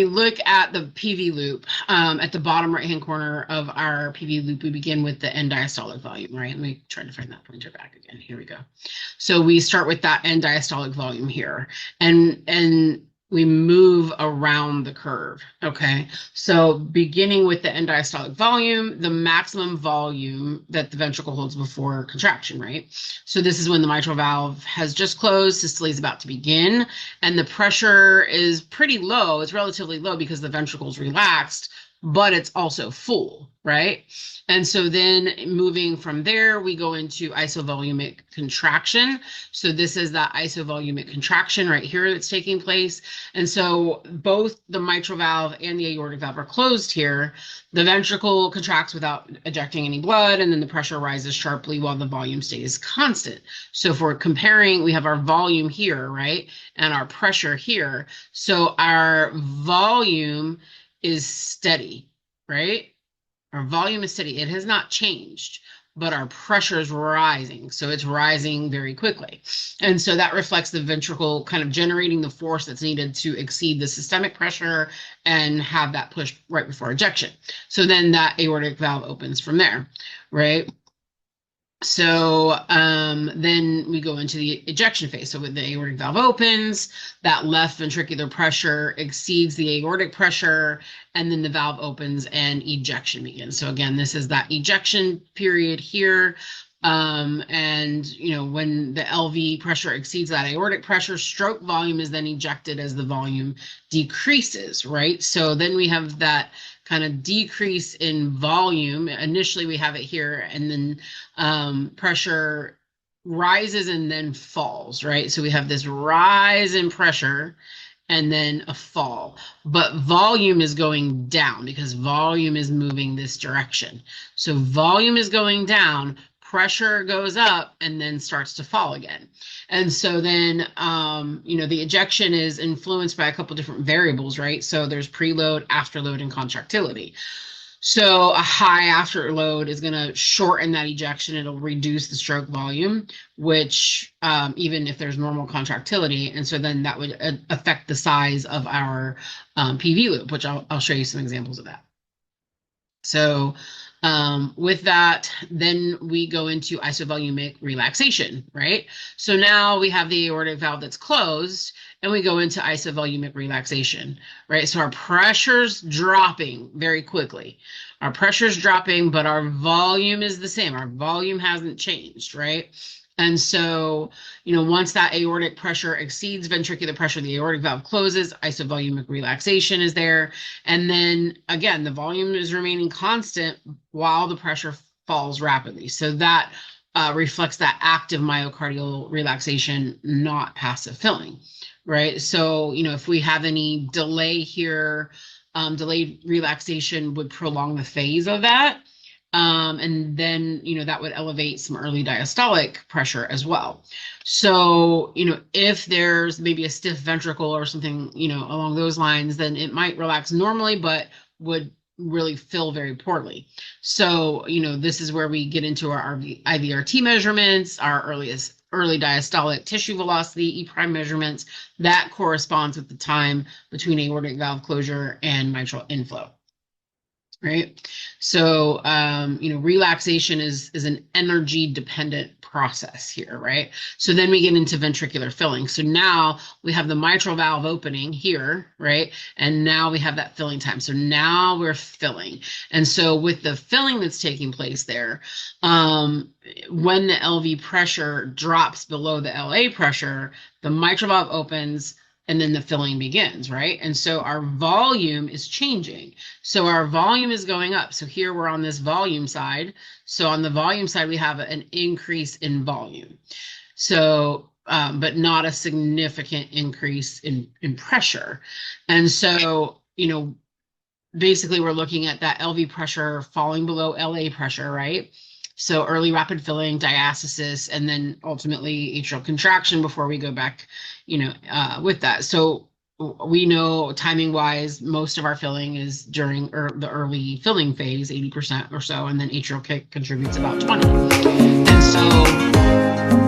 we look at the PV loop, at the bottom right-hand corner of our PV loop, we begin with the end diastolic volume, right? Let me try to find that pointer back again. Here we go. So we start with that end diastolic volume here, and we move around the curve, okay? So beginning with the end diastolic volume, the maximum volume that the ventricle holds before contraction, right? So this is when the mitral valve has just closed, systole is about to begin, and the pressure is pretty low. It's relatively low because the ventricle is relaxed, but it's also full, right? And so then moving from there, we go into isovolumic contraction. So this is that isovolumic contraction right here that's taking place. And so both the mitral valve and the aortic valve are closed here. The ventricle contracts without ejecting any blood, and then the pressure rises sharply while the volume stays constant. So if we're comparing, we have our volume here, right? And our pressure here. So our volume is steady, right? Our volume is steady. It has not changed, but our pressure is rising. So it's rising very quickly. And so that reflects the ventricle kind of generating the force that's needed to exceed the systemic pressure and have that push right before ejection. So then that aortic valve opens from there, right? So then we go into the ejection phase. So when the aortic valve opens, that left ventricular pressure exceeds the aortic pressure, and then the valve opens and ejection begins. So again, this is that ejection period here. And you know, when the LV pressure exceeds that aortic pressure, stroke volume is then ejected as the volume decreases, right? So then we have that kind of decrease in volume. Initially we have it here, and then pressure rises and then falls, right? So we have this rise in pressure and then a fall, but volume is going down because volume is moving this direction. So volume is going down, pressure goes up, and then starts to fall again. And so then, you know, the ejection is influenced by a couple different variables, right? So there's preload, afterload, and contractility. So a high afterload is going to shorten that ejection. It'll reduce the stroke volume, which even if there's normal contractility. And so then that would affect the size of our PV loop, which I'll show you some examples of that. So with that, then we go into isovolumic relaxation, right? So now we have the aortic valve that's closed, and we go into isovolumic relaxation, right? So our pressure's dropping very quickly. Our pressure's dropping, but our volume is the same. Our volume hasn't changed, right? And so, you know, once that aortic pressure exceeds ventricular pressure, the aortic valve closes, isovolumic relaxation is there. And then again, the volume is remaining constant while the pressure falls rapidly. So that reflects that active myocardial relaxation, not passive filling, right? So, you know, if we have any delay here, delayed relaxation would prolong the phase of that. And then, you know, that would elevate some early diastolic pressure as well. So, you know, if there's maybe a stiff ventricle or something, you know, along those lines, then it might relax normally, but would really fill very poorly. So, you know, this is where we get into our IVRT measurements, our early diastolic tissue velocity, E prime measurements. That corresponds with the time between aortic valve closure and mitral inflow. Right. So, you know, relaxation is an energy dependent process here, right? So then we get into ventricular filling. So now we have the mitral valve opening here, right? And now we have that filling time. So now we're filling. And so with the filling that's taking place there, when the LV pressure drops below the LA pressure, the mitral valve opens, and then the filling begins, right? And so our volume is changing. So our volume is going up. So here we're on this volume side. So on the volume side, we have an increase in volume. So, but not a significant increase in pressure. And so, you know, basically we're looking at that LV pressure falling below LA pressure, right? So early rapid filling, diastasis, and then ultimately atrial contraction before we go back, you know, with that. So we know timing wise, most of our filling is during the early filling phase, 80% or so, and then atrial kick contributes about 20. And so